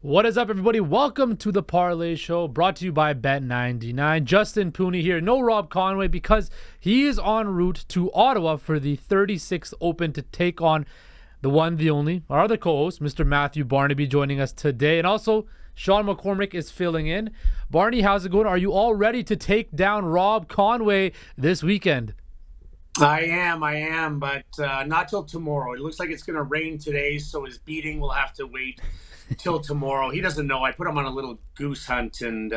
What is up, everybody? Welcome to the Parleh Show, brought to you by Bet99. Justin Pooney here. No Rob Conway because he is en route to Ottawa for the 36th Open to take on the one, the only, our other co-host, Mr. Matthew Barnaby, joining us today. And also, Sean McCormick is filling in. Barney, how's it going? Are you all ready to take down Rob Conway this weekend? I am, but not till tomorrow. It looks like it's going to rain today, so his beating will have to wait till tomorrow. He doesn't know. I put him on a little goose hunt and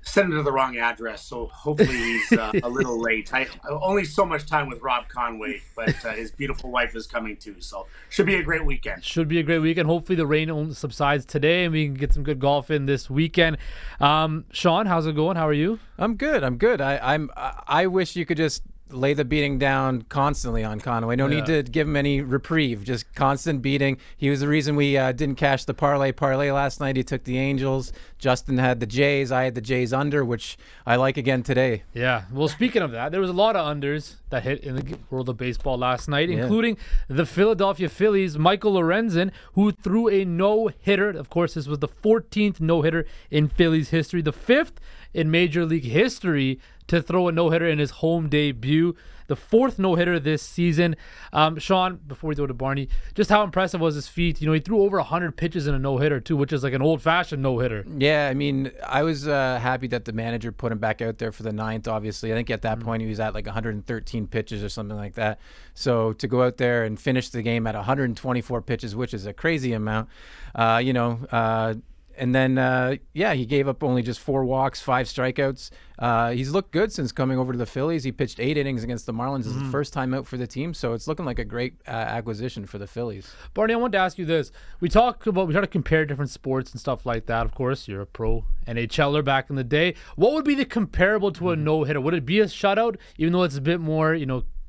sent him to the wrong address, so hopefully he's a little late. I only so much time with Rob Conway, but his beautiful wife is coming too, so should be a great weekend. Should be a great weekend. Hopefully the rain only subsides today and we can get some good golf in this weekend. Sean, how's it going? How are you? I'm good. I wish you could just lay the beating down constantly on Conway. No need to give him any reprieve. Just constant beating. He was the reason we didn't cash the parlay last night. He took the Angels. Justin had the Jays. I had the Jays under, which I like again today. Yeah. Well, speaking of that, there was a lot of unders that hit in the world of baseball last night, including the Philadelphia Phillies, Michael Lorenzen, who threw a no-hitter. Of course, this was the 14th no-hitter in Phillies history, the 5th in Major League history to throw a no-hitter in his home debut, the 4th no-hitter this season. Sean, before we go to Barney, just how impressive was his feat? You know, he threw over 100 pitches in a no-hitter too, which is like an old-fashioned no-hitter. Yeah, I mean, I was happy that the manager put him back out there for the 9th, obviously. I think at that point he was at like 113 pitches or something like that. So to go out there and finish the game at 124 pitches, which is a crazy amount, and then, he gave up only just 4 walks, 5 strikeouts. He's looked good since coming over to the Phillies. He pitched 8 innings against the Marlins. This is the first time out for the team, so it's looking like a great acquisition for the Phillies. Barney, I wanted to ask you this. We try to compare different sports and stuff like that. Of course, you're a pro NHLer back in the day. What would be the comparable to a no-hitter? Would it be a shutout, even though it's a bit more,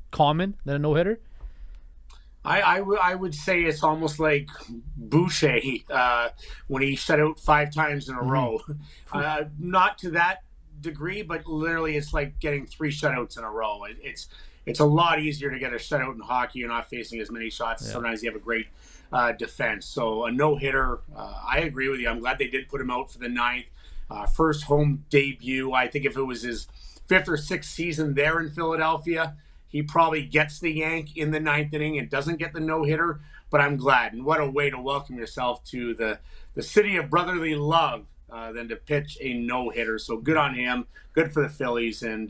common than a no-hitter? I would say it's almost like Boucher when he shut out 5 times in a row. Not to that degree, but literally it's like getting 3 shutouts in a row. It's a lot easier to get a shutout in hockey. You're not facing as many shots. Yeah. Sometimes you have a great defense. So a no-hitter, I agree with you. I'm glad they did put him out for the 9th. First home debut. I think if it was his 5th or 6th season there in Philadelphia, he probably gets the yank in the 9th inning and doesn't get the no-hitter, but I'm glad. And what a way to welcome yourself to the city of brotherly love than to pitch a no-hitter. So good on him. Good for the Phillies. And,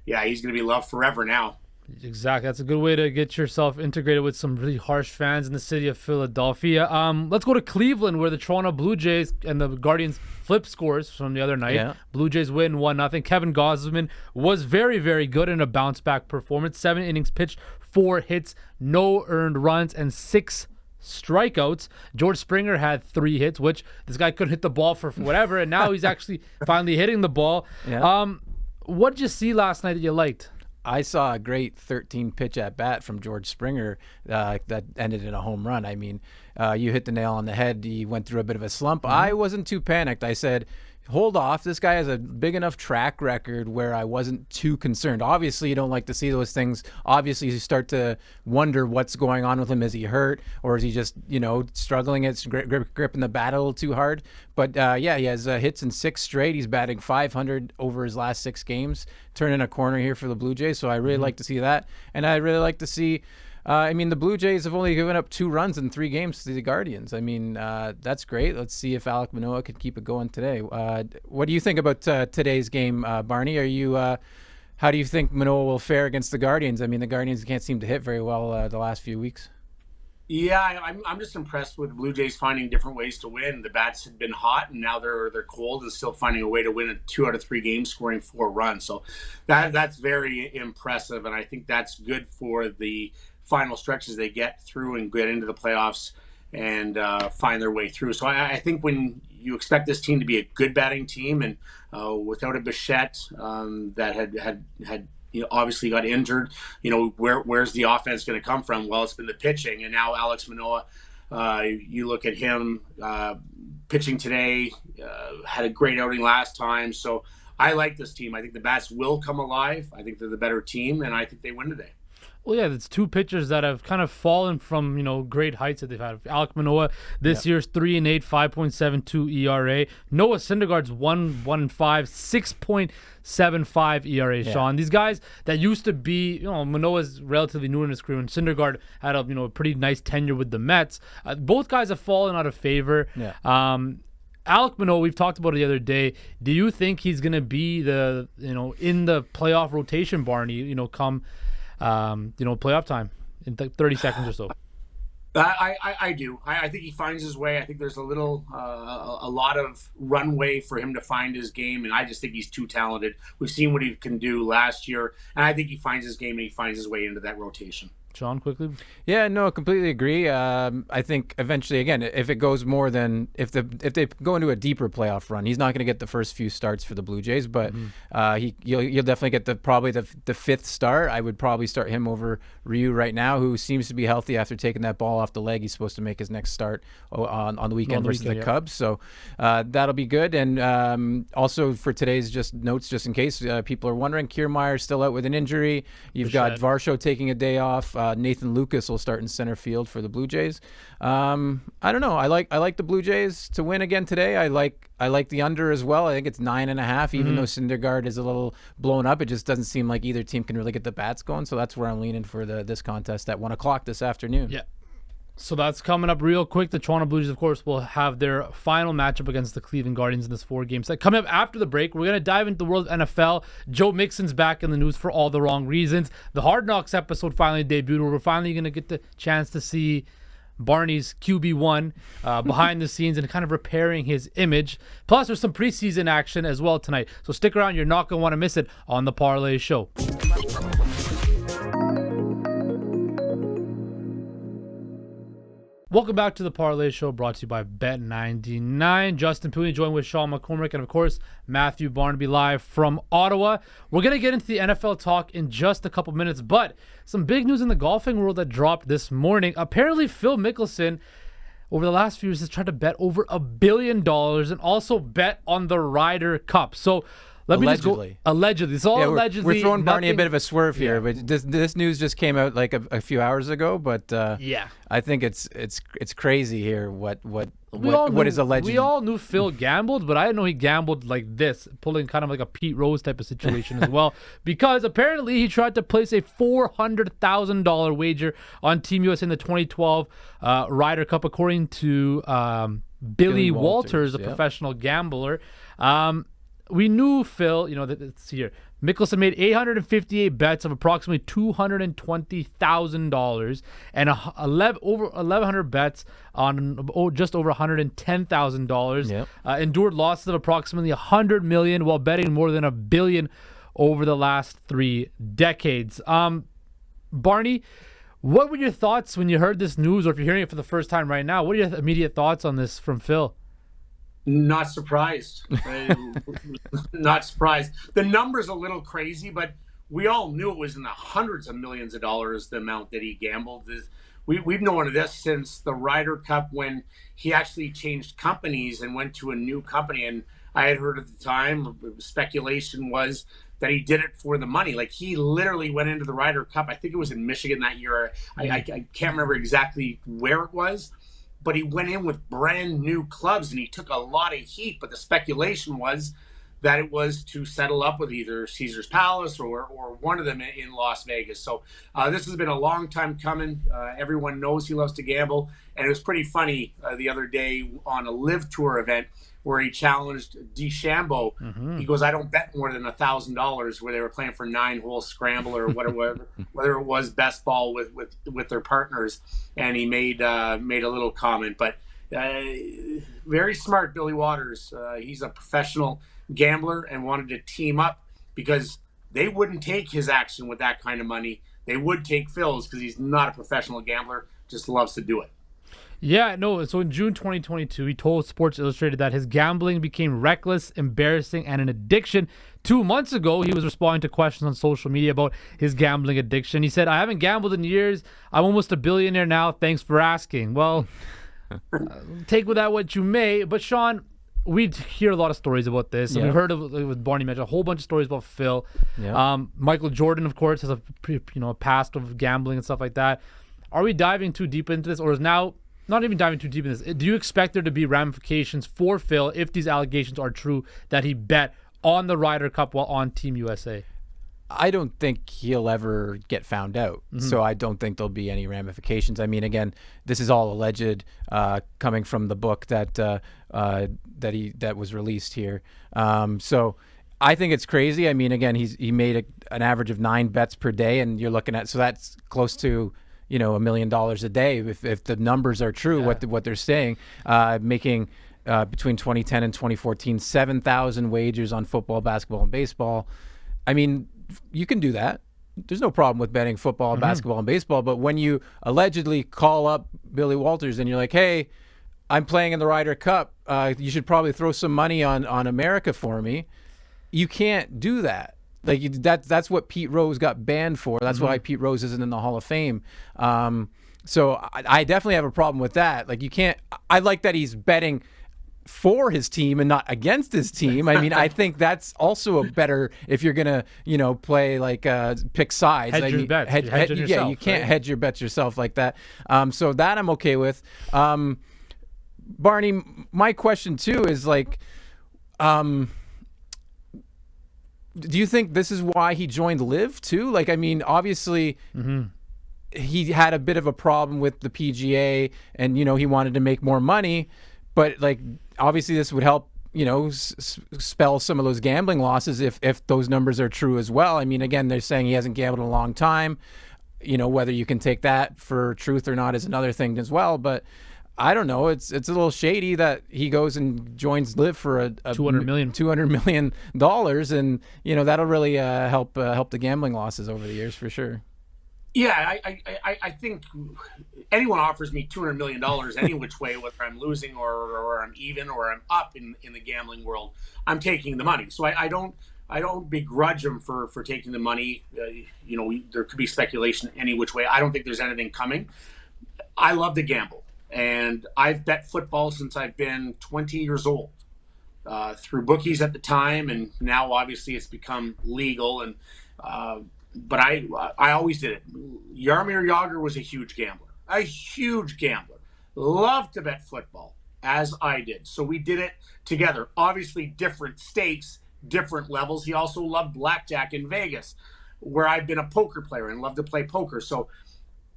he's going to be loved forever now. Exactly. That's a good way to get yourself integrated with some really harsh fans in the city of Philadelphia. Let's go to Cleveland, where the Toronto Blue Jays and the Guardians flip scores from the other night. Yeah. Blue Jays win 1-0. Kevin Gausman was very, very good in a bounce-back performance. 7 innings pitched, 4 hits, no earned runs, and 6 strikeouts. George Springer had 3 hits, which this guy couldn't hit the ball for whatever, and now he's actually finally hitting the ball. Yeah. What did you see last night that you liked? I saw a great 13-pitch at-bat from George Springer that ended in a home run. I mean, you hit the nail on the head. He went through a bit of a slump. I wasn't too panicked. I said, hold off. This guy has a big enough track record where I wasn't too concerned. Obviously, you don't like to see those things. Obviously, you start to wonder what's going on with him. Is he hurt, or is he just, struggling at gripping the bat a little too hard? But, he has hits in 6 straight. He's batting .500 over his last 6 games, turning a corner here for the Blue Jays. So I really like to see that. And I really like to see the Blue Jays have only given up 2 runs in 3 games to the Guardians. I mean, that's great. Let's see if Alek Manoah can keep it going today. What do you think about today's game, Barney? How do you think Manoah will fare against the Guardians? I mean, the Guardians can't seem to hit very well the last few weeks. Yeah, I'm just impressed with the Blue Jays finding different ways to win. The bats had been hot, and now they're cold and still finding a way to win 2 out of 3 games, scoring 4 runs. So that's very impressive, and I think that's good for the final stretches they get through and get into the playoffs and find their way through. So I think when you expect this team to be a good batting team, and without a Bichette that had obviously got injured, where's the offense going to come from? Well, it's been the pitching, and now Alex Manoah, you look at him pitching today, had a great outing last time. So I like this team. I think the bats will come alive. I think they're the better team, and I think they win today. Well, yeah, it's two pitchers that have kind of fallen from, great heights that they've had. Alek Manoah this year's 3-8, 5.72 ERA. Noah Syndergaard's 1.15, 6.75 ERA. Yeah. Sean, these guys that used to be, Manoah's relatively new in his career, and Syndergaard had a pretty nice tenure with the Mets. Both guys have fallen out of favor. Yeah. Alek Manoah, we've talked about it the other day. Do you think he's going to be in the playoff rotation, Barney? Come playoff time in 30 seconds or so. I do. I think he finds his way. I think there's a lot of runway for him to find his game, and I just think he's too talented. We've seen what he can do last year, and I think he finds his game and he finds his way into that rotation. Sean, quickly. Yeah, no, completely agree. I think eventually, again, if it goes more than if they go into a deeper playoff run, he's not going to get the first few starts for the Blue Jays, but you'll definitely get probably the fifth start. I would probably start him over Ryu right now, who seems to be healthy after taking that ball off the leg. He's supposed to make his next start on the weekend versus the Cubs, so that'll be good. And also for today's notes, just in case people are wondering, Kiermaier's still out with an injury. You've got Varsho taking a day off. Nathan Lucas will start in center field for the Blue Jays. I don't know. I like the Blue Jays to win again today. I like the under as well. I think it's 9.5. Even though Syndergaard is a little blown up, it just doesn't seem like either team can really get the bats going. So that's where I'm leaning for this contest at 1:00 this afternoon. Yeah. So that's coming up real quick. The Toronto Blue Jays, of course, will have their final matchup against the Cleveland Guardians in this 4-game set. Coming up after the break, we're going to dive into the world of NFL. Joe Mixon's back in the news for all the wrong reasons. The Hard Knocks episode finally debuted, where we're finally going to get the chance to see Barney's QB1 behind the scenes and kind of repairing his image. Plus, there's some preseason action as well tonight. So stick around. You're not going to want to miss it on the Parleh Show. Welcome back to the Parleh Show, brought to you by Bet99. Justin Pooley joined with Sean McCormick and, of course, Matthew Barnaby live from Ottawa. We're going to get into the NFL talk in just a couple minutes, but some big news in the golfing world that dropped this morning. Apparently, Phil Mickelson, over the last few years, has tried to bet over $1 billion and also bet on the Ryder Cup. So let me just go. Allegedly. It's all allegedly. We're throwing Barney a bit of a swerve here, but this news just came out like a few hours ago. But I think it's crazy here. What is alleged? We all knew Phil gambled, but I didn't know he gambled like this, pulling kind of like a Pete Rose type of situation as well. Because apparently he tried to place a $400,000 wager on Team USA in the 2012 Ryder Cup, according to Billy Walters, a professional gambler. We knew Phil, let's see here. Mickelson made 858 bets of approximately $220,000 and over 1,100 bets on just over $110,000. Endured losses of approximately $100 million while betting more than $1 billion over the last 3 decades. Barney, what were your thoughts when you heard this news, or if you're hearing it for the first time right now? What are your immediate thoughts on this from Phil? Not surprised. Not surprised. The number's a little crazy, but we all knew it was in the hundreds of millions of dollars, the amount that he gambled. We've known of this since the Ryder Cup, when he actually changed companies and went to a new company. And I had heard at the time, speculation was that he did it for the money. Like, he literally went into the Ryder Cup. I think it was in Michigan that year. I can't remember exactly where it was. But he went in with brand new clubs and he took a lot of heat. But the speculation was that it was to settle up with either Caesar's Palace or one of them in Las Vegas. So this has been a long time coming. Everyone knows he loves to gamble. And it was pretty funny the other day on a Live Tour event where he challenged DeChambeau. He goes, I don't bet more than $1,000, where they were playing for 9-hole scramble or whatever, whether it was best ball with their partners. And he made a little comment, but very smart, Billy Waters. He's a professional gambler and wanted to team up because they wouldn't take his action with that kind of money. They would take Phil's because he's not a professional gambler, just loves to do it. Yeah, no. So in June 2022, he told Sports Illustrated that his gambling became reckless, embarrassing, and an addiction. 2 months ago, he was responding to questions on social media about his gambling addiction. He said, I haven't gambled in years. I'm almost a billionaire now. Thanks for asking. Well, take with that what you may. But Sean, we hear a lot of stories about this. And we heard of with Barney mentioned a whole bunch of stories about Phil. Yeah. Michael Jordan, of course, has a past of gambling and stuff like that. Are we diving too deep into this, or is now not even diving too deep in this? Do you expect there to be ramifications for Phil if these allegations are true that he bet on the Ryder Cup while on Team USA? I don't think he'll ever get found out. So I don't think there'll be any ramifications. I mean, again, this is all alleged, coming from the book that was released here. So I think it's crazy. I mean, again, he made an average of 9 bets per day, and you're looking at, so that's close to $1 million a day if the numbers are true, what they're saying, making between 2010 and 2014 7,000 wagers on football, basketball, and baseball. I mean, you can do that. There's no problem with betting football, basketball, and baseball. But when you allegedly call up Billy Walters and you're like, hey, I'm playing in the Ryder Cup, you should probably throw some money on America for me. You can't do that. Like that's what Pete Rose got banned for. That's why Pete Rose isn't in the Hall of Fame. So I definitely have a problem with that. Like, you can't. I like that he's betting for his team and not against his team. I mean, I think that's also a better, if you're gonna play like pick sides. Hedge your bets. Hedge yourself, you can't hedge your bets yourself like that. So that I'm okay with. Barney, my question too is like, do you think this is why he joined Live too? Like, I mean, obviously he had a bit of a problem with the PGA, and he wanted to make more money, but like, obviously this would help spell some of those gambling losses if those numbers are true as well. I mean, again, they're saying he hasn't gambled in a long time. Whether you can take that for truth or not is another thing as well, but I don't know. It's a little shady that he goes and joins Live for a $200 million, and that'll really help the gambling losses over the years for sure. Yeah, I think anyone offers me $200 million any which way, whether I'm losing or I'm even or I'm up in the gambling world, I'm taking the money. So I don't begrudge him for taking the money. There could be speculation any which way. I don't think there's anything coming. I love to gamble, and I've bet football since I've been 20 years old, through bookies at the time, and now obviously it's become legal. And but I always did it. Jaromir Jagr was a huge gambler. Loved to bet football, as I did. So we did it together. Obviously different stakes, different levels. He also loved blackjack in Vegas, where I've been a poker player and love to play poker. So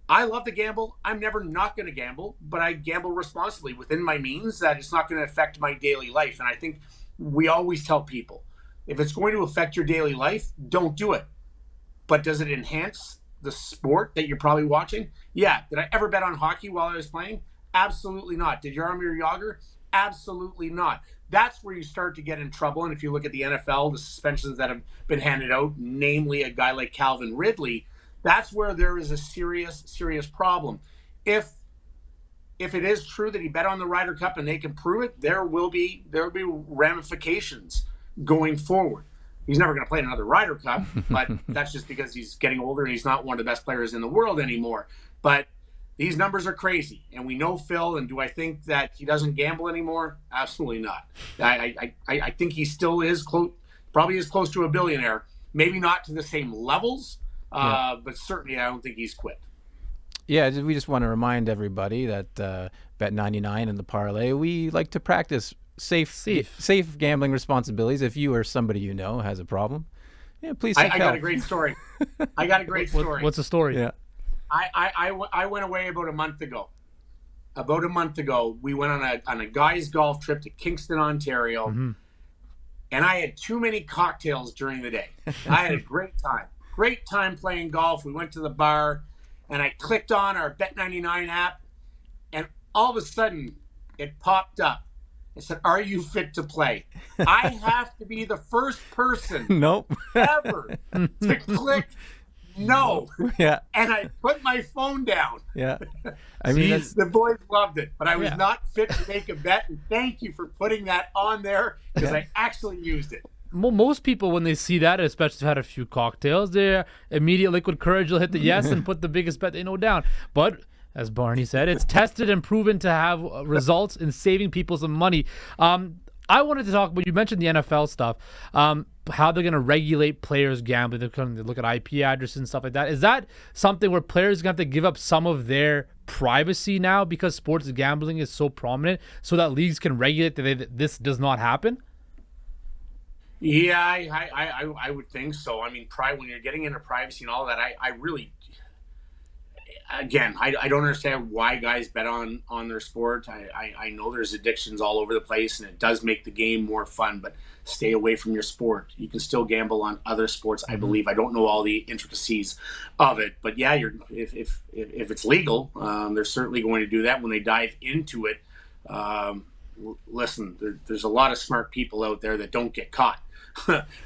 I love to gamble. I'm never not going to gamble, but I gamble responsibly within my means, that it's not going to affect my daily life. And I think we always tell people, if it's going to affect your daily life, don't do it. But does it enhance the sport that you're probably watching? Yeah. Did I ever bet on hockey while I was playing? Absolutely not. Did Jaromir Jagr? Absolutely not. That's where you start to get in trouble. And if you look at the NFL, the suspensions that have been handed out, namely a guy like Calvin Ridley, that's where there is a serious problem. If it is true that he bet on the Ryder Cup and they can prove it, there will be ramifications going forward. He's never going to play in another Ryder Cup, but that's just because he's getting older and he's not one of the best players in the world anymore. But these numbers are crazy, and we know Phil. And do I think that he doesn't gamble anymore? Absolutely not. I think he still is close, probably is close to a billionaire. Maybe not to the same levels, but certainly I don't think he's quit. Yeah, we just want to remind everybody that Bet99 and the Parleh, we like to practice safe gambling responsibilities. If you or somebody has a problem, please seek help. got a great story. What's the story? Yeah. I went away about a month ago. We went on a guys golf trip to Kingston, Ontario, and I had too many cocktails during the day. I had a great time playing golf. We went to the bar, and I clicked on our Bet99 app, and all of a sudden it popped up. It said, "Are you fit to play?" I have to be the first person ever to click no. Yeah. And I put my phone down. Yeah. I mean, the boys loved it, but I was not fit to make a bet. And thank you for putting that on there, because I actually used it. Most people, when they see that, especially if they've had a few cocktails, their immediate liquid courage will hit the yes and put the biggest bet they know down. But as Barney said, it's tested and proven to have results in saving people some money. I wanted to talk about, you mentioned the NFL stuff, how they're going to regulate players gambling. They're going to look at IP addresses and stuff like that. Is that something where players are going to have to give up some of their privacy now because sports gambling is so prominent, so that leagues can regulate that this does not happen? Yeah, I would think so. I mean, when you're getting into privacy and all that, I really, again, I don't understand why guys bet on their sport. I know there's addictions all over the place, and it does make the game more fun, but stay away from your sport. You can still gamble on other sports, I believe. I don't know all the intricacies of it, but yeah, if it's legal, they're certainly going to do that when they dive into it. Listen, there's a lot of smart people out there that don't get caught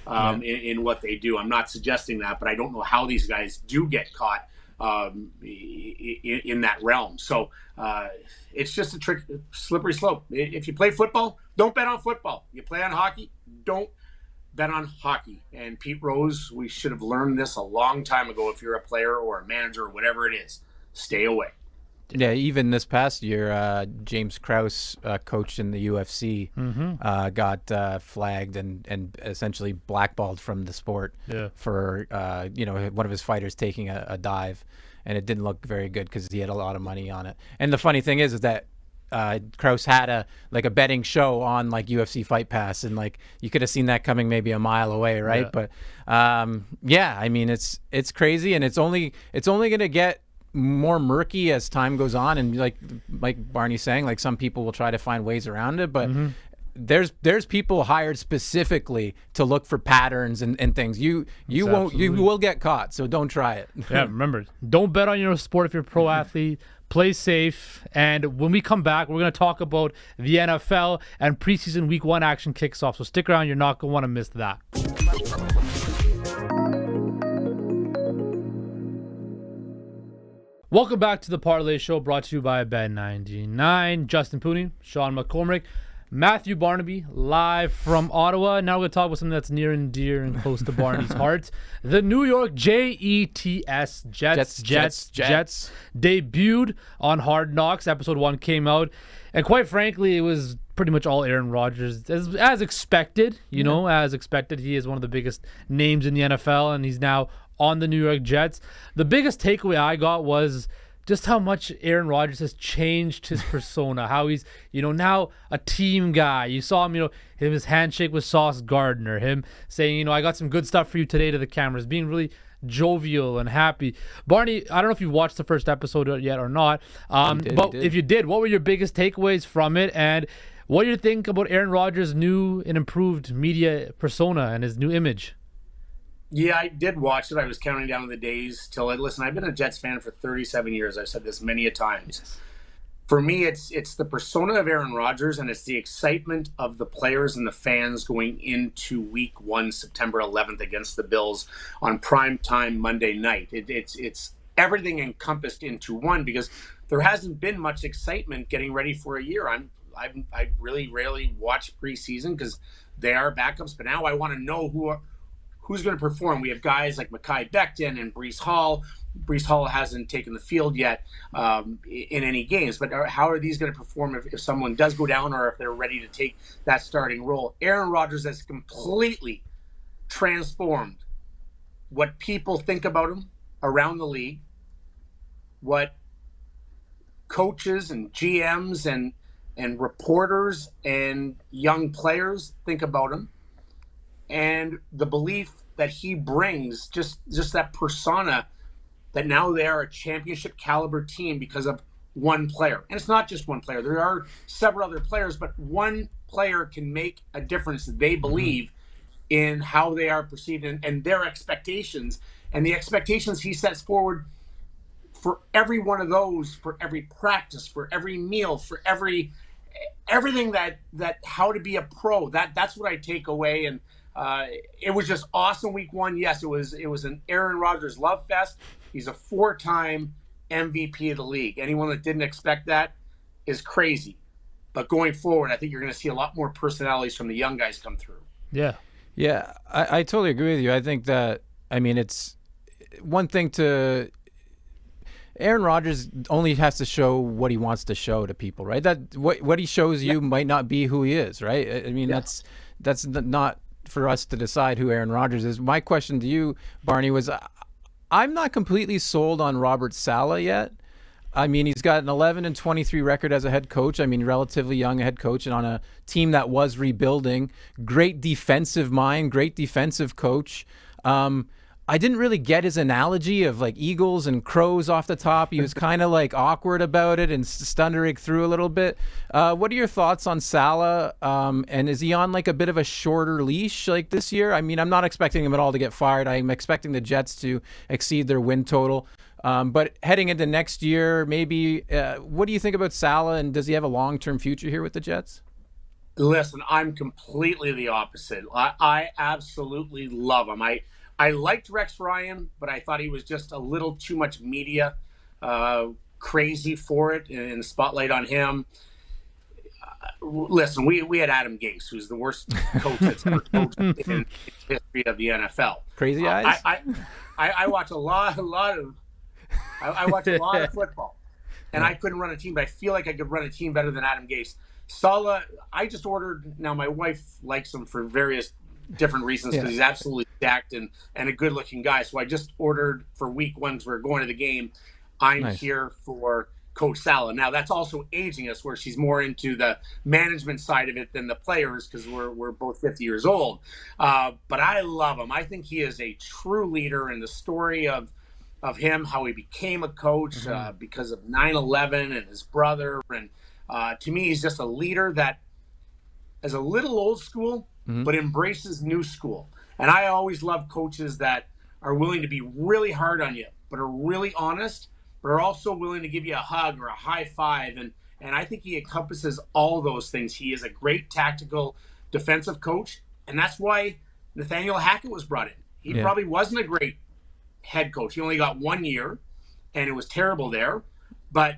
in what they do. I'm not suggesting that, but I don't know how these guys do get caught in that realm. So it's just a slippery slope. If you play football, don't bet on football. You play on hockey, don't bet on hockey. And Pete Rose, we should have learned this a long time ago. If you're a player or a manager or whatever it is, stay away. Yeah, even this past year, James Krause, coached in the UFC, got flagged and essentially blackballed from the sport for one of his fighters taking a dive, and it didn't look very good because he had a lot of money on it. And the funny thing is that Krause had a betting show on UFC Fight Pass, and you could have seen that coming maybe a mile away, right? Yeah. But I mean it's crazy, and it's only going to get more murky as time goes on, and like Barney's saying, some people will try to find ways around it, but there's people hired specifically to look for patterns and things. You will get caught, so don't try it. Yeah, remember, don't bet on your sport if you're a pro athlete. Play safe. And when we come back, we're going to talk about the NFL, and preseason week 1 action kicks off, so stick around. You're not going to want to miss that. Welcome back to the Parleh Show, brought to you by Bet99. Justin Pooney, Sean McCormick, Matthew Barnaby, live from Ottawa. Now we're going to talk about something that's near and dear and close to Barney's heart. The New York Jets debuted on Hard Knocks. Episode 1 came out, and quite frankly, it was pretty much all Aaron Rodgers, as expected. As expected, he is one of the biggest names in the NFL, and he's now on the New York Jets. The biggest takeaway I got was just how much Aaron Rodgers has changed his persona, how he's, now a team guy. You saw him, his handshake with Sauce Gardner, him saying, I got some good stuff for you today to the cameras, being really jovial and happy. Barney, I don't know if you watched the first episode yet or not, but if you did, what were your biggest takeaways from it, and what do you think about Aaron Rodgers' new and improved media persona and his new image? Yeah, I did watch it. I was counting down the days till listen, I've been a Jets fan for 37 years. I've said this many a times. Yes. For me, it's the persona of Aaron Rodgers, and it's the excitement of the players and the fans going into week 1, September 11th against the Bills on primetime Monday night. It's everything encompassed into one, because there hasn't been much excitement getting ready for a year. I really rarely watch preseason because they are backups, but now I want to know who's going to perform. We have guys like Mekhi Becton and Breece Hall. Breece Hall hasn't taken the field yet in any games, but how are these going to perform if someone does go down, or if they're ready to take that starting role? Aaron Rodgers has completely transformed what people think about him around the league, what coaches and GMs and reporters and young players think about him, and the belief that he brings, just that persona, that now they are a championship caliber team because of one player. And it's not just one player. There are several other players, but one player can make a difference, they believe, in how they are perceived and their expectations. And the expectations he sets forward for every one of those, for every practice, for every meal, for everything that how to be a pro, that's what I take away. And it was just awesome week 1. Yes, it was an Aaron Rodgers love fest. He's a 4-time MVP of the league. Anyone that didn't expect that is crazy. But going forward, I think you're going to see a lot more personalities from the young guys come through. Yeah. Yeah, I totally agree with you. I think that, it's one thing to Aaron Rodgers only has to show what he wants to show to people, right? That what he shows you might not be who he is, right? I mean, that's not for us to decide who Aaron Rodgers is. My question to you, Barney, was I'm not completely sold on Robert Saleh yet. I mean, he's got an 11-23 record as a head coach. I mean, relatively young head coach, and on a team that was rebuilding. Great defensive mind, great defensive coach. I didn't really get his analogy of like eagles and crows off the top. He was kind of like awkward about it and stuttering through a little bit. What are your thoughts on Saleh? And is he on like a bit of a shorter leash like this year? I mean, I'm not expecting him at all to get fired. I'm expecting the Jets to exceed their win total. But heading into next year, maybe, what do you think about Saleh, and does he have a long-term future here with the Jets? Listen, I'm completely the opposite. I absolutely love him. I liked Rex Ryan, but I thought he was just a little too much media crazy for it, and the spotlight on him. Listen, we had Adam Gase, who's the worst coach that's ever coached in the history of the NFL. Crazy eyes? I watch a lot of I watch a lot of football, and I couldn't run a team, but I feel like I could run a team better than Adam Gase. Saleh, I just ordered. Now my wife likes him for various different reasons because he's absolutely stacked and a good-looking guy. So I just ordered for week 1 as we're going to the game. I'm here for Coach Saleh. Now that's also aging us, where she's more into the management side of it than the players because we're both 50 years old. But I love him. I think he is a true leader, and the story of him, how he became a coach because of 9/11 and his brother. And to me, he's just a leader that is a little old school, but embraces new school. And I always love coaches that are willing to be really hard on you, but are really honest, but are also willing to give you a hug or a high five. And I think he encompasses all those things. He is a great tactical defensive coach, and that's why Nathaniel Hackett was brought in. He probably wasn't a great head coach. He only got 1 year, and it was terrible there. But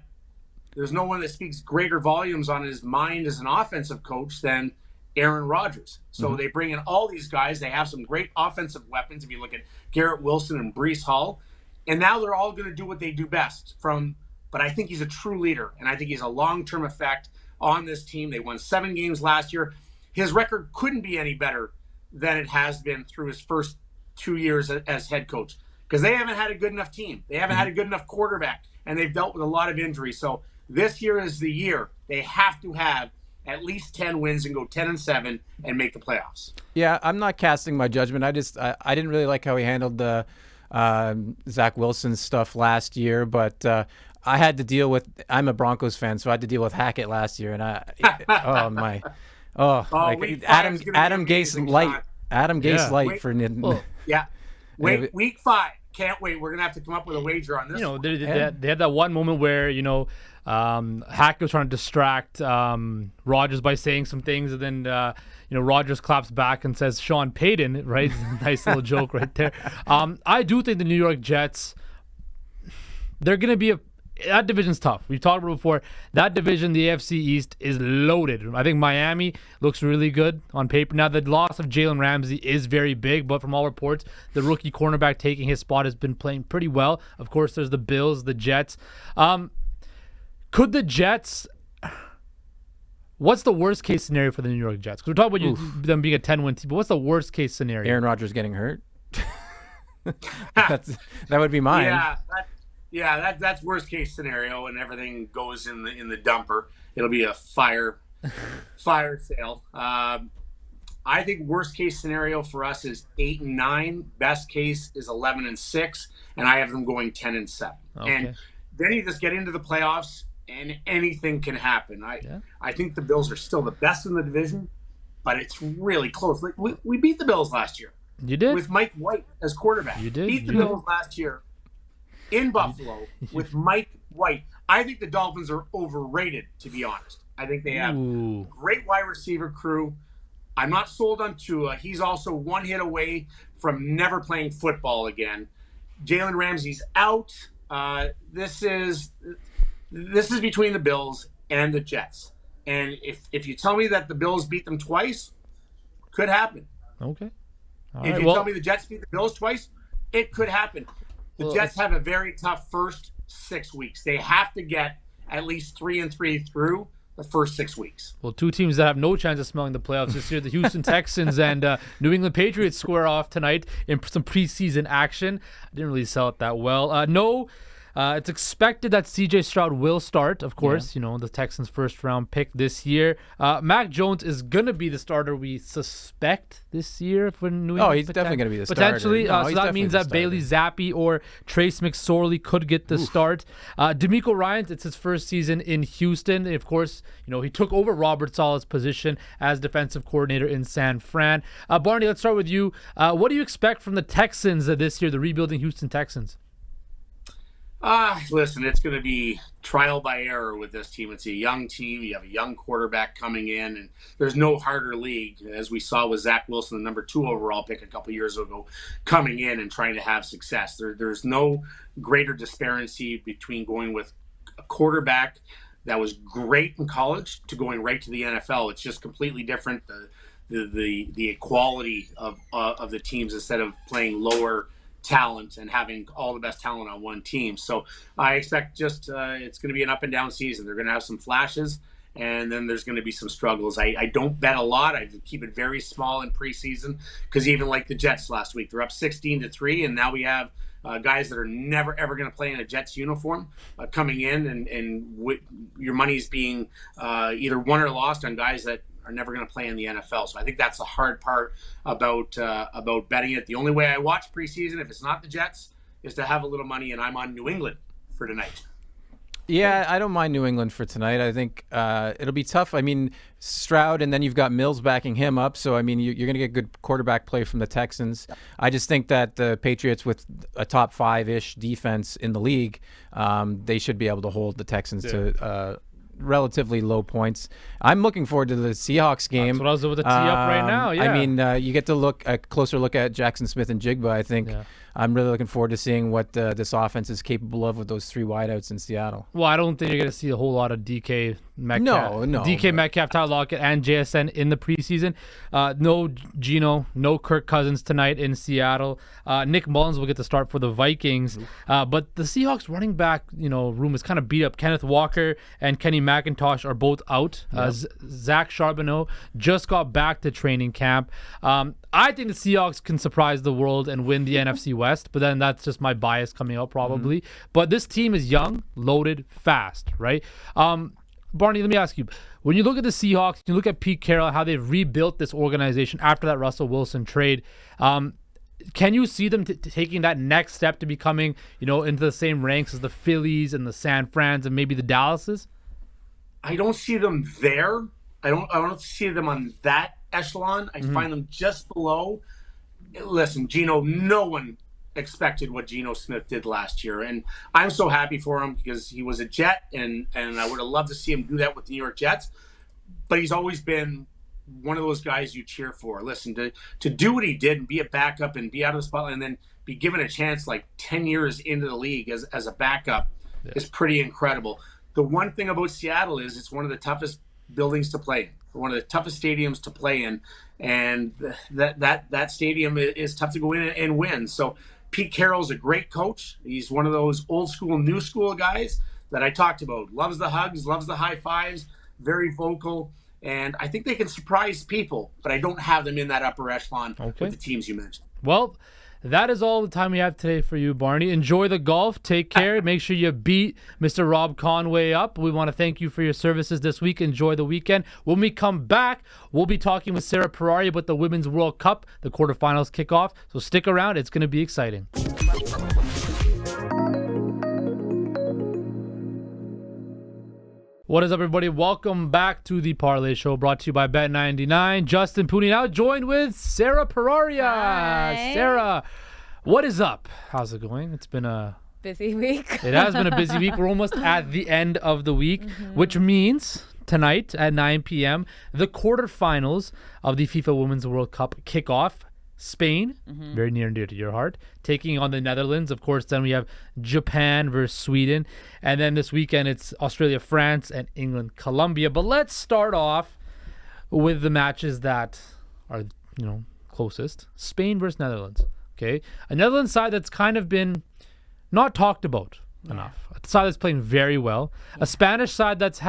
there's no one that speaks greater volumes on his mind as an offensive coach than Aaron Rodgers. So they bring in all these guys. They have some great offensive weapons. If you look at Garrett Wilson and Breece Hall, and now they're all going to do what they do best. But I think he's a true leader, and I think he's a long-term effect on this team. They won 7 games last year. His record couldn't be any better than it has been through his first 2 years as head coach, because they haven't had a good enough team. They haven't had a good enough quarterback, and they've dealt with a lot of injuries. So this year is the year they have to have at least 10 wins and go 10-7 and make the playoffs. Yeah, I'm not casting my judgment. I didn't really like how he handled the Zach Wilson stuff last year, but I had to deal with. I'm a Broncos fan, so I had to deal with Hackett last year, and Adam Gase light, Adam Gase light for week 5. Can't wait. We're gonna have to come up with a wager on this. They had that one moment where Hackett was trying to distract Rodgers by saying some things, and then Rodgers claps back and says Sean Payton, right? Nice little joke right there. I do think the New York Jets, they're gonna be that division's tough. We've talked about it before. That division, the AFC East, is loaded. I think Miami looks really good on paper. Now, the loss of Jalen Ramsey is very big, but from all reports, the rookie cornerback taking his spot has been playing pretty well. Of course, there's the Bills, the Jets. Could the Jets... What's the worst-case scenario for the New York Jets? Because we're talking about them being a 10-win team, but what's the worst-case scenario? Aaron Rodgers getting hurt? That would be mine. Yeah, that's worst case scenario, and everything goes in the dumper. It'll be a fire sale. I think worst case scenario for us is 8-9. Best case is 11-6, and I have them going 10-7. Okay. And then you just get into the playoffs, and anything can happen. I think the Bills are still the best in the division, but it's really close. Like we beat the Bills last year. You did, with Mike White as quarterback. You did beat the Bills last year in Buffalo with Mike White. I think the Dolphins are overrated, to be honest. I think they have a great wide receiver crew. I'm not sold on Tua. He's also one hit away from never playing football again. Jalen Ramsey's out. This is between the Bills and the Jets. And if you tell me that the Bills beat them twice, could happen. Okay. If you tell me the Jets beat the Bills twice, it could happen. The Jets have a very tough first 6 weeks. They have to get at least 3-3 through the first 6 weeks. Well, two teams that have no chance of smelling the playoffs this year, the Houston Texans and New England Patriots square off tonight in some preseason action. I didn't really sell it that well. It's expected that C.J. Stroud will start, of course, the Texans' first-round pick this year. Mac Jones is going to be the starter we suspect this year for New England. Oh, he's definitely going to be the starter. Potentially. So that means that Bailey Zappi or Trace McSorley could get the start. DeMeco Ryans, it's his first season in Houston. And of course, he took over Robert Saleh's position as defensive coordinator in San Fran. Barney, let's start with you. What do you expect from the Texans this year, the rebuilding Houston Texans? Listen, it's going to be trial by error with this team. It's a young team. You have a young quarterback coming in, and there's no harder league, as we saw with Zach Wilson, the number 2 overall pick a couple years ago, coming in and trying to have success. There's no greater disparity between going with a quarterback that was great in college to going right to the NFL. It's just completely different. The equality of the teams, instead of playing lower talent and having all the best talent on one team. So I expect it's going to be an up and down season. They're going to have some flashes, and then there's going to be some struggles. I don't bet a lot. I keep it very small in preseason, because even like the Jets last week, they're up 16-3, and now we have guys that are never ever going to play in a Jets uniform coming in, and your money's being either won or lost on guys that are never going to play in the NFL. So I think that's the hard part about betting it. The only way I watch preseason, if it's not the Jets, is to have a little money, and I'm on New England for tonight. Yeah, I don't mind New England for tonight. I think it'll be tough. I mean, Stroud, and then you've got Mills backing him up. So, I mean, you're going to get good quarterback play from the Texans. I just think that the Patriots, with a top 5-ish defense in the league, they should be able to hold the Texans to relatively low points. I'm looking forward to the Seahawks game. That's what I was able to tee up right now. Yeah. I mean, you get to look a closer look at Jackson Smith and Jigba. I think I'm really looking forward to seeing what this offense is capable of with those 3 wideouts in Seattle. Well, I don't think you're going to see a whole lot of DK Metcalf. No. DK Metcalf, Tyler Lockett, and JSN in the preseason. No Geno, no Kirk Cousins tonight in Seattle. Nick Mullins will get the start for the Vikings. But the Seahawks running back, room is kind of beat up. Kenneth Walker and Kenny McIntosh are both out. Zach Charbonneau just got back to training camp. I think the Seahawks can surprise the world and win the NFC West, but then that's just my bias coming out probably. But this team is young, loaded, fast, right? Barney, let me ask you, when you look at the Seahawks, you look at Pete Carroll, how they've rebuilt this organization after that Russell Wilson trade, can you see them taking that next step to becoming, into the same ranks as the Phillies and the San Frans and maybe the Dallases? I don't see them there. I don't see them on that echelon. I find them just below. Listen, Geno, no one expected what Geno Smith did last year, and I'm so happy for him, because he was a Jet, and I would have loved to see him do that with the New York Jets. But he's always been one of those guys you cheer for. Listen, to do what he did and be a backup and be out of the spotlight and then be given a chance like 10 years into the league as a backup is pretty incredible. The one thing about Seattle is it's one of the toughest buildings to play in, one of the toughest stadiums to play in, and that stadium is tough to go in and win. So Pete Carroll's a great coach. He's one of those old school, new school guys that I talked about. Loves the hugs, loves the high fives, very vocal, and I think they can surprise people, but I don't have them in that upper echelon with the teams you mentioned. Well, that is all the time we have today for you, Barney. Enjoy the golf. Take care. Make sure you beat Mr. Rob Conway up. We want to thank you for your services this week. Enjoy the weekend. When we come back, we'll be talking with Sarah Perari about the Women's World Cup. The quarterfinals kick off. So stick around. It's going to be exciting. What is up, everybody? Welcome back to the Parleh Show, brought to you by Bet99. Justin Pooney now joined with Sarah Pararia. Hi. Sarah, what is up? How's it going? It's been a busy week. It has been a busy week. We're almost at the end of the week, which means tonight at 9 p.m., the quarterfinals of the FIFA Women's World Cup kick off. Spain, very near and dear to your heart, taking on the Netherlands. Of course, then we have Japan versus Sweden. And then this weekend, it's Australia, France, and England, Colombia. But let's start off with the matches that are, closest. Spain versus Netherlands, okay? A Netherlands side that's kind of been not talked about enough. A side that's playing very well. A Spanish side that's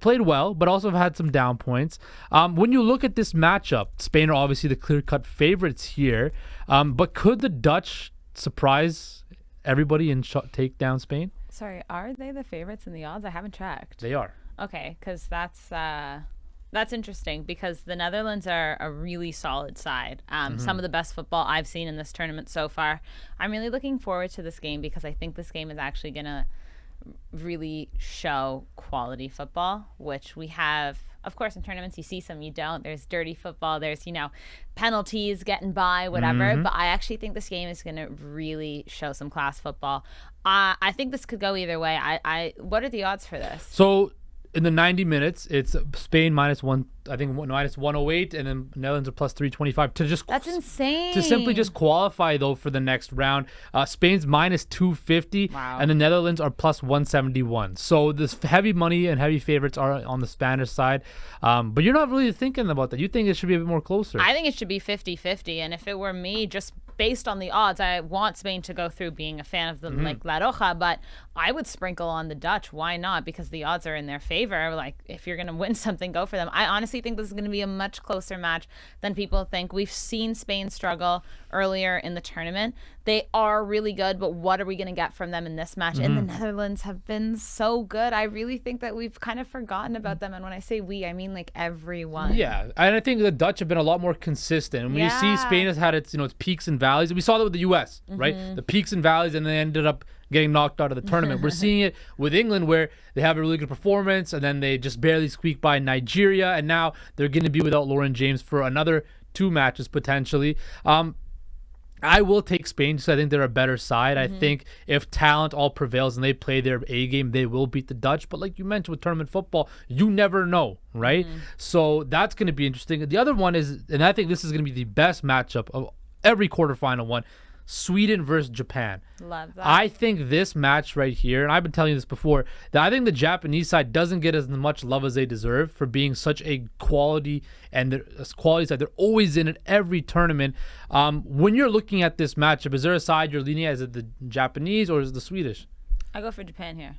played well, but also have had some down points. When you look at this matchup, Spain are obviously the clear-cut favorites here. But could the Dutch surprise everybody and take down Spain? Sorry, are they the favorites in the odds? I haven't checked. They are. Okay, because that's interesting because the Netherlands are a really solid side. Some of the best football I've seen in this tournament so far. I'm really looking forward to this game because I think this game is actually going to really show quality football, which we have, of course, in tournaments. You see some, you don't. There's dirty football. There's, penalties, getting by, whatever. But I actually think this game is going to really show some class football. I think this could go either way. What are the odds for this? So in the 90 minutes, it's Spain minus 108, and then Netherlands are plus 325 to just. That's insane. To simply just qualify though for the next round. Spain's minus 250, and the Netherlands are plus 171. So this heavy money and heavy favorites are on the Spanish side, but you're not really thinking about that. You think it should be a bit more closer. I think it should be 50-50, and if it were me, just based on the odds, I want Spain to go through, being a fan of them like La Roja, but I would sprinkle on the Dutch. Why not? Because the odds are in their favor. Like, if you're going to win something, go for them. I honestly think this is going to be a much closer match than people think. We've seen Spain struggle earlier in the tournament. They are really good, but what are we going to get from them in this match? And the Netherlands have been so good. I really think that we've kind of forgotten about them. And when I say we, I mean like everyone. Yeah, and I think the Dutch have been a lot more consistent. And when you see Spain has had its peaks and valleys. We saw that with the U.S., right? The peaks and valleys, and they ended up getting knocked out of the tournament. We're seeing it with England, where they have a really good performance, and then they just barely squeak by Nigeria, and now they're going to be without Lorenzen James for another 2 matches potentially. I will take Spain because I think they're a better side. I think if talent all prevails and they play their A game, they will beat the Dutch. But like you mentioned with tournament football, you never know, right? So that's going to be interesting. The other one is, and I think this is going to be the best matchup of every quarterfinal one, Sweden versus Japan. Love that. I think this match right here, and I've been telling you this before, that I think the Japanese side doesn't get as much love as they deserve for being such a quality side. They're always in it every tournament. When you're looking at this matchup, is there a side you're leaning at? Is it the Japanese or is it the Swedish? I go for Japan here.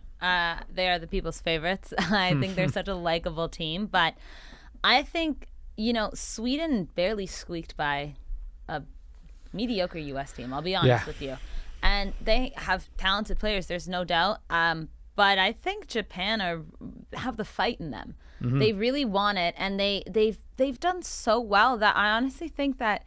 They are the people's favorites. I think they're such a likable team, but I think, Sweden barely squeaked by a mediocre U.S. team, I'll be honest with you. And they have talented players, there's no doubt. But I think Japan have the fight in them. They really want it, and they've done so well that I honestly think that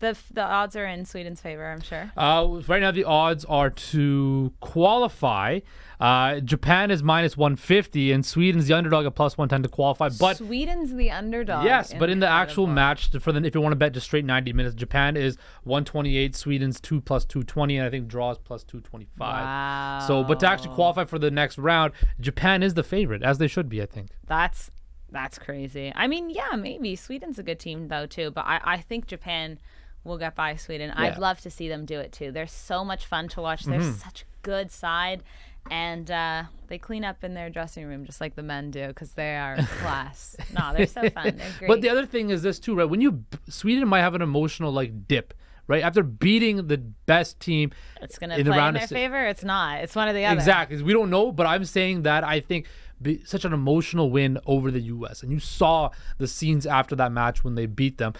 the odds are in Sweden's favor, I'm sure. Right now the odds are to qualify. Japan is minus 150 and Sweden's the underdog at plus 110 to qualify. But Sweden's the underdog. Yes, but in the actual match, if you want to bet just straight 90 minutes, Japan is 128, Sweden's 2 plus 220, and I think draws plus 225. Wow. So, but to actually qualify for the next round, Japan is the favorite, as they should be, I think. That's crazy. I mean, yeah, maybe Sweden's a good team though too, but I think Japan will get by Sweden. Yeah. I'd love to see them do it too. They're so much fun to watch. They're such a good side, and they clean up in their dressing room just like the men do because they are class. No, they're so fun. They're great. But the other thing is this too, right? Sweden might have an emotional dip. Right after beating the best team, it's going to play in their favor. It's not. It's one or the other. Exactly. We don't know, but I'm saying that I think such an emotional win over the U.S. and you saw the scenes after that match when they beat them.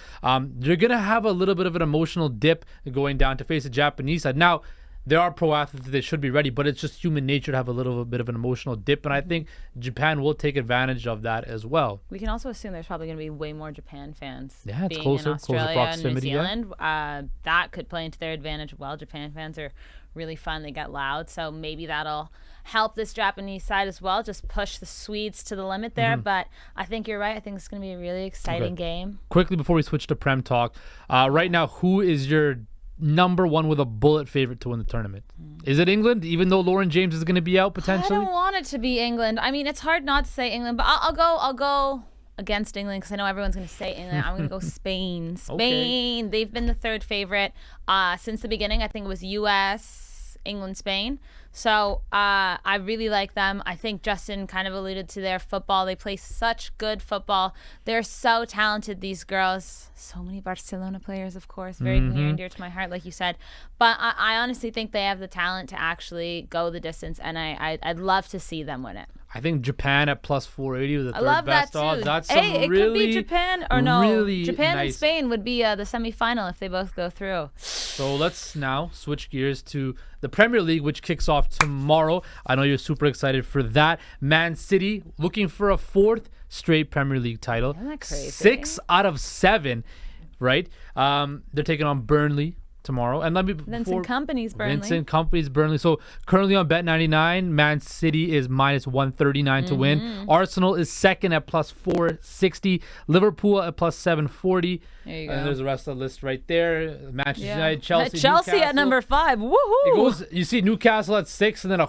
You're gonna have a little bit of an emotional dip going down to face the Japanese side. Now, there are pro athletes, they should be ready, but it's just human nature to have a little bit of an emotional dip, and I think Japan will take advantage of that as well. We can also assume there's probably going to be way more Japan fans it's being closer, in Australia closer proximity, and New Zealand. That could play into their advantage. Well, Japan fans are really fun. They get loud, so maybe that'll help this Japanese side as well, just push the Swedes to the limit there. But I think you're right. I think it's going to be a really exciting game. Quickly before we switch to Prem Talk, right now, who is your number one with a bullet favorite to win the tournament? Is it England, even though Lorenzen James is going to be out potentially? I don't want it to be England. I mean, it's hard not to say England, but I'll go against England because I know everyone's going to say England. I'm going to go Spain. Okay. They've been the third favorite since the beginning. I think it was U.S., England, Spain. So I really like them. I think Justin kind of alluded to their football. They play such good football. They're so talented, these girls. So many Barcelona players, of course, very near and dear to my heart, like you said. But I honestly think they have the talent to actually go the distance, and I'd love to see them win it. I think Japan at plus 480 with the I third love best that too. odds. That's hey, some it really, could be Japan or no. really Japan nice. and Spain would be the semifinal if they both go through. So let's now switch gears to the Premier League, which kicks off tomorrow. I know you're super excited for that. Man City looking for a 4th straight Premier League title. Isn't that crazy? 6 out of 7, right? They're taking on Burnley tomorrow. And let me Vincent Kompany's Burnley. So currently on Bet99, Man City is minus 139 to win. Arsenal is second at plus 460. Liverpool at plus 740. There you go. And there's the rest of the list right there. Manchester United, Chelsea, Chelsea Newcastle. at number 5. Woohoo! It goes. You see Newcastle at 6, and then a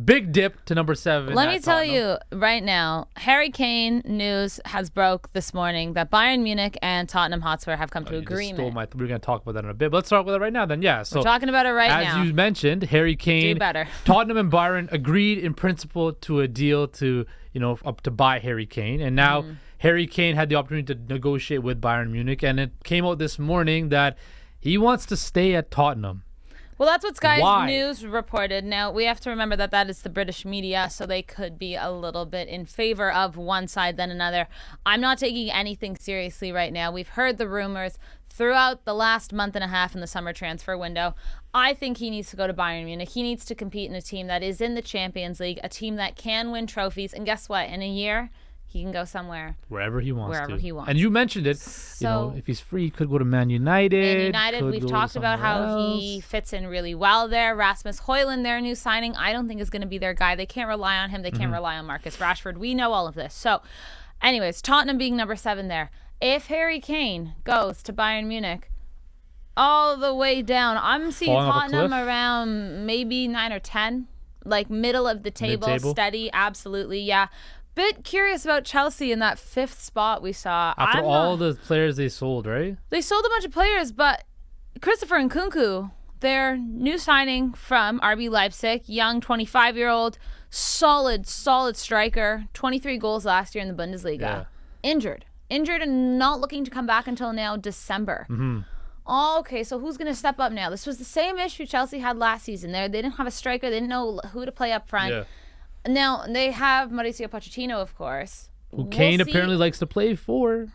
big dip to number 7. Let me tell you right now, Harry Kane news has broke this morning that Bayern Munich and Tottenham Hotspur have come to agreement. We're going to talk about that in a bit. But let's talk about that right now then. Yeah. So we're talking about it right now. As you mentioned, Harry Kane, Do better. Tottenham and Bayern agreed in principle to a deal to, up to buy Harry Kane. And now Harry Kane had the opportunity to negotiate with Bayern Munich. And it came out this morning that he wants to stay at Tottenham. Well, that's what Sky News reported. Now, we have to remember that is the British media, so they could be a little bit in favor of one side than another. I'm not taking anything seriously right now. We've heard the rumors throughout the last month and a half in the summer transfer window. I think he needs to go to Bayern Munich. He needs to compete in a team that is in the Champions League, a team that can win trophies. And guess what? In a year, he can go somewhere. Wherever he wants he wants. And you mentioned it. So, if he's free, he could go to Man United. We've talked about how he fits in really well there. Rasmus Højlund, their new signing, I don't think is going to be their guy. They can't rely on him. They can't rely on Marcus Rashford. We know all of this. So, anyways, Tottenham being number 7 there. If Harry Kane goes to Bayern Munich, all the way down, I'm seeing Tottenham around maybe 9 or 10, like middle of the table, Mid-table. steady, absolutely, yeah. Bit curious about Chelsea in that 5th spot we saw. After all the players they sold, right? They sold a bunch of players, but Christopher Nkunku, their new signing from RB Leipzig, young 25-year-old, solid striker, 23 goals last year in the Bundesliga. Yeah. Injured and not looking to come back until now December. Okay, so who's going to step up now? This was the same issue Chelsea had last season. They didn't have a striker. They didn't know who to play up front. Yeah. Now, they have Mauricio Pochettino, of course. Who Kane apparently likes to play for.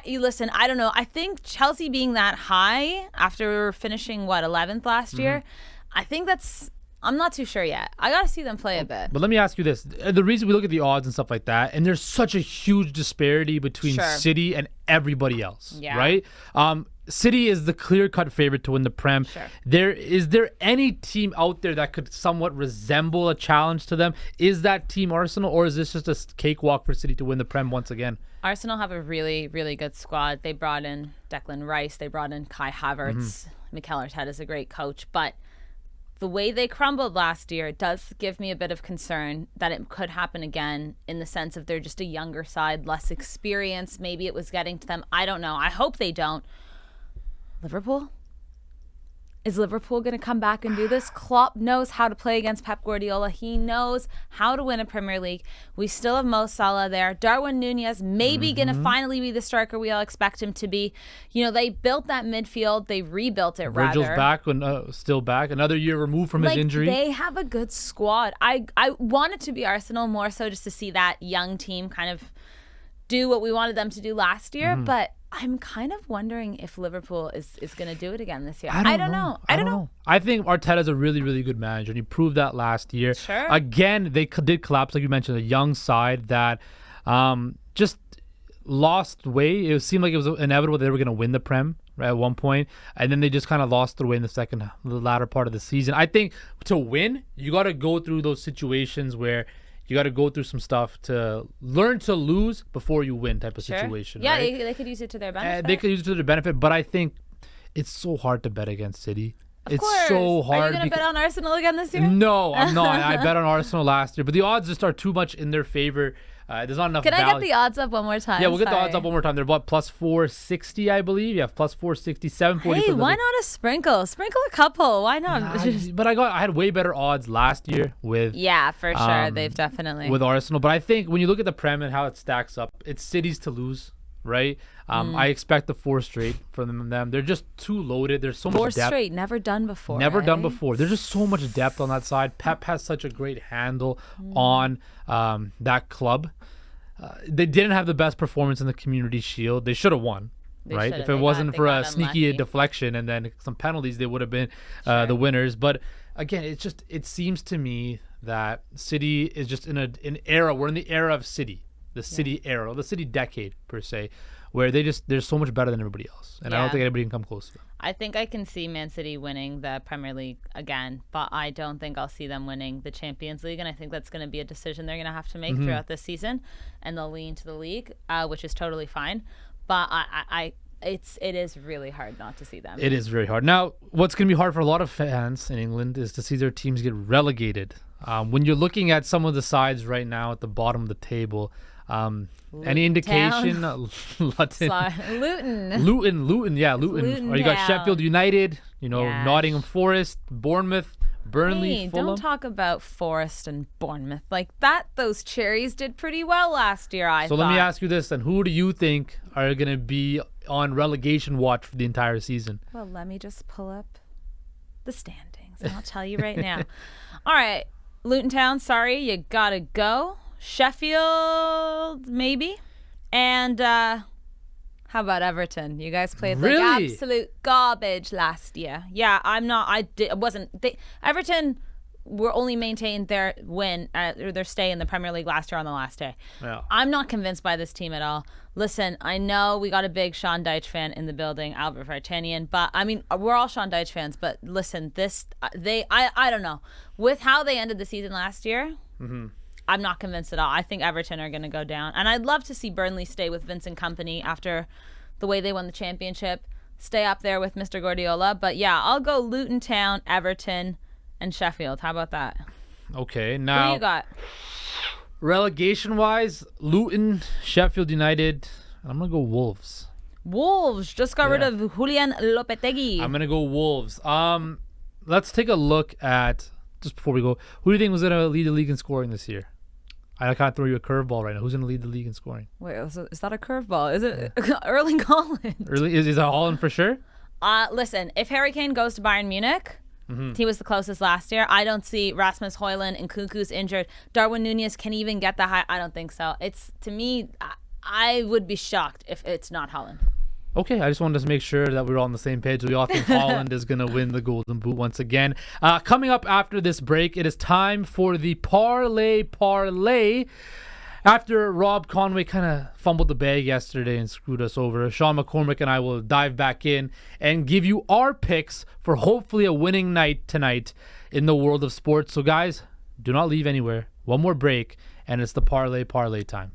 Listen, I don't know. I think Chelsea being that high after finishing, 11th last year, I think I'm not too sure yet. I got to see them play a bit. But let me ask you this. The reason we look at the odds and stuff like that, and there's such a huge disparity between City and everybody else, right? City is the clear-cut favorite to win the Prem. Sure. Is there any team out there that could somewhat resemble a challenge to them? Is that team Arsenal, or is this just a cakewalk for City to win the Prem once again? Arsenal have a really, really good squad. They brought in Declan Rice. They brought in Kai Havertz. Mikel Arteta is a great coach. But the way they crumbled last year does give me a bit of concern that it could happen again, in the sense of they're just a younger side, less experience. Maybe it was getting to them. I don't know. I hope they don't. Liverpool? Is Liverpool going to come back and do this? Klopp knows how to play against Pep Guardiola. He knows how to win a Premier League. We still have Mo Salah there. Darwin Nunez maybe going to finally be the striker we all expect him to be. They built that midfield. They rebuilt it, Virgil's back, still back. Another year removed from his injury. They have a good squad. I want it to be Arsenal more so just to see that young team kind of do what we wanted them to do last year. But I'm kind of wondering if Liverpool is going to do it again this year. I don't know. I think Arteta's a really, really good manager, and he proved that last year. Sure. Again, they did collapse, like you mentioned, a young side that just lost way. It seemed like it was inevitable they were going to win the Prem at one point, and then they just kind of lost their way in the latter part of the season. I think to win, you got to go through those situations where you got to go through some stuff to learn to lose before you win type of situation. Yeah, right? they could use it to their benefit. They could use it to their benefit, but I think it's so hard to bet against City. It's so hard. Are you going to bet on Arsenal again this year? No, I'm not. I bet on Arsenal last year, but the odds just are too much in their favor. There's not enough Can value. I get the odds up one more time? Yeah, we'll get the odds up one more time. They're about plus 460, I believe. Yeah, plus 460, 740. Hey, why not a sprinkle? Sprinkle a couple. Why not? But I had way better odds last year with Yeah, for sure. They've definitely. with Arsenal. But I think when you look at the Prem and how it stacks up, it's City's to lose, right? I expect the 4 straight from them. They're just too loaded. There's so 4 much depth. straight, never done before. Never done eh? before. There's just so much depth on that side. Pep has such a great handle on that club. They didn't have the best performance in the Community Shield. They should have won, right? If it wasn't for a sneaky deflection and then some penalties, they would have been the winners. But again, it seems to me that City is just in an era. We're in the era of City, the City era, the City decade per se, where they're so much better than everybody else, and I don't think anybody can come close to them. I think I can see Man City winning the Premier League again, but I don't think I'll see them winning the Champions League, and I think that's going to be a decision they're going to have to make throughout this season, and they'll lean to the league, which is totally fine. But it is really hard not to see them. It is very hard. Now, what's going to be hard for a lot of fans in England is to see their teams get relegated. When you're looking at some of the sides right now at the bottom of the table, any indication? Luton. Luton Or you got Sheffield United, Yes. Nottingham Forest, Bournemouth, Burnley, Hey, Fulham. don't talk about Forest and Bournemouth like that. Those cherries did pretty well last year, I thought. Let me ask you this, and who do you think are going to be on relegation watch for the entire season? Well, let me just pull up the standings, and I'll tell you right now. All right, Luton Town, sorry, you gotta go. Sheffield, maybe. And how about Everton? You guys played like Really? absolute garbage last year. Yeah, Everton were only maintained their win, or their stay in the Premier League last year on the last day. Yeah. I'm not convinced by this team at all. Listen, I know we got a big Sean Dyche fan in the building, Albert Vartanian, but I mean, we're all Sean Dyche fans, but listen, I don't know. With how they ended the season last year, I'm not convinced at all. I think Everton are going to go down. And I'd love to see Burnley stay with Vincent Kompany after the way they won the championship, stay up there with Mr. Guardiola. But yeah, I'll go Luton Town, Everton, and Sheffield. How about that? Okay, Who now do you got? relegation-wise, Luton, Sheffield United, I'm going to go Wolves. Wolves just got rid of Julian Lopetegui. I'm going to go Wolves. Let's take a look at, just before we go, who do you think was going to lead the league in scoring this year? I can't throw you a curveball right now. Who's going to lead the league in scoring? Wait, is that a curveball? Is it Erling Haaland? Is that Holland for sure? Listen, if Harry Kane goes to Bayern Munich, he was the closest last year. I don't see Rasmus Højlund and Nkunku's injured. Darwin Núñez can even get the high. I don't think so. To me, I would be shocked if it's not Haaland. Okay, I just wanted to make sure that we're all on the same page. We all think Holland is going to win the Golden Boot once again. Coming up after this break, it is time for the Parlay. After Rob Conway kind of fumbled the bag yesterday and screwed us over, Sean McCormick and I will dive back in and give you our picks for hopefully a winning night tonight in the world of sports. So guys, do not leave anywhere. One more break, and it's the Parlay time.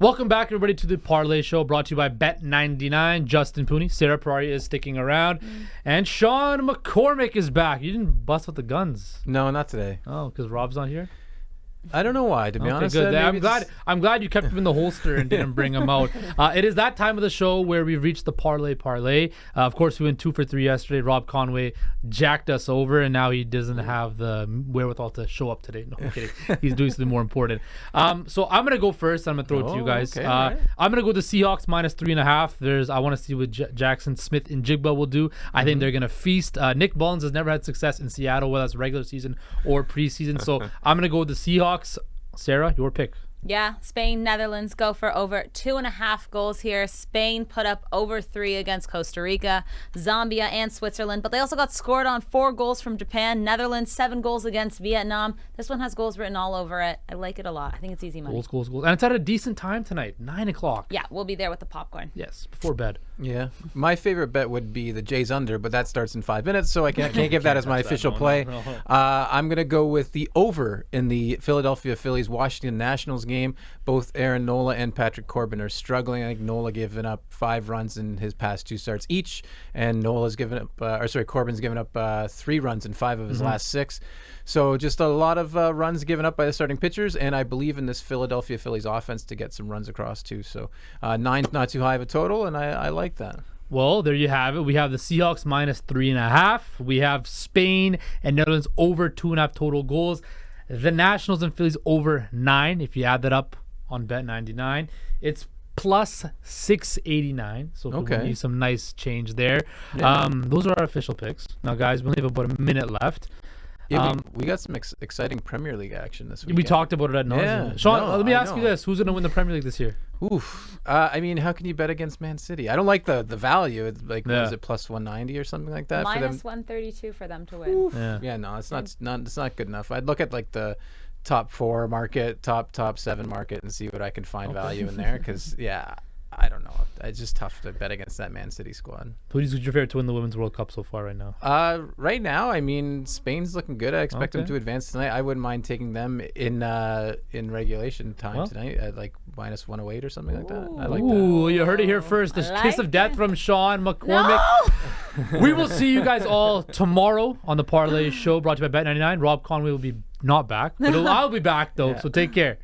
Welcome back, everybody, to the Parleh Show, brought to you by Bet99. Justin Pooney, Sarah Perari is sticking around, and Sean McCormick is back. You didn't bust with the guns. No, not today. Oh, because Rob's not here? I don't know why, to be honest. Good. I'm glad you kept him in the holster and didn't bring him out. It is that time of the show where we've reached the Parlay. Of course, we went 2 for 3 yesterday. Rob Conway jacked us over, and now he doesn't have the wherewithal to show up today. No, I'm kidding. He's doing something more important. So I'm going to go first. I'm going to throw it to you guys. Okay, right. I'm going to go the Seahawks minus 3.5. I want to see what Jackson Smith and Jigba will do. I think they're going to feast. Nick Mullins has never had success in Seattle, whether that's regular season or preseason. So I'm going to go with the Seahawks. Sarah, your pick. Yeah, Spain, Netherlands go for over 2.5 goals here. Spain put up over 3 against Costa Rica, Zambia, and Switzerland, but they also got scored on 4 goals from Japan. Netherlands, 7 goals against Vietnam. This one has goals written all over it. I like it a lot. I think it's easy money. Goals. And it's at a decent time tonight, 9 o'clock. Yeah, we'll be there with the popcorn. Yes, before bed. Yeah, my favorite bet would be the Jays under, but that starts in 5 minutes, so I can't give that as my official play. No. I'm gonna go with the over in the Philadelphia Phillies Washington Nationals game. Both Aaron Nola and Patrick Corbin are struggling. I think Nola given up 5 runs in his past 2 starts each, and Corbin's given up 3 runs in 5 of his last 6. So just a lot of runs given up by the starting pitchers, and I believe in this Philadelphia Phillies offense to get some runs across too. So 9's not too high of a total, and I like that. Well, there you have it. We have the Seahawks minus 3.5. We have Spain and Netherlands over 2.5 total goals. The Nationals and Phillies over 9. If you add that up on Bet99, it's plus 689. So we'll give you some nice change there. Yeah. Those are our official picks. Now, guys, we only have about a minute left. Yeah, we got some exciting Premier League action this week. We talked about it at nauseam. Yeah, Sean, let me ask you this. Who's going to win the Premier League this year? Oof. I mean, how can you bet against Man City? I don't like the value. It's like, was it plus 190 or something like that? Minus 132 for them to win. Yeah, no, it's not good enough. I'd look at like the top 4 market, top 7 market, and see what I can find value in there. Because, I don't know. It's just tough to bet against that Man City squad. Who's your favorite to win the Women's World Cup so far right now? Right now, I mean, Spain's looking good. I expect them to advance tonight. I wouldn't mind taking them in regulation time tonight at like minus 108 or something like that. I like that. Ooh, you heard it here first. The kiss of death from Sean McCormick. No! We will see you guys all tomorrow on the Parleh Show, brought to you by Bet99. Rob Conway will be not back, but I'll be back though. So take care.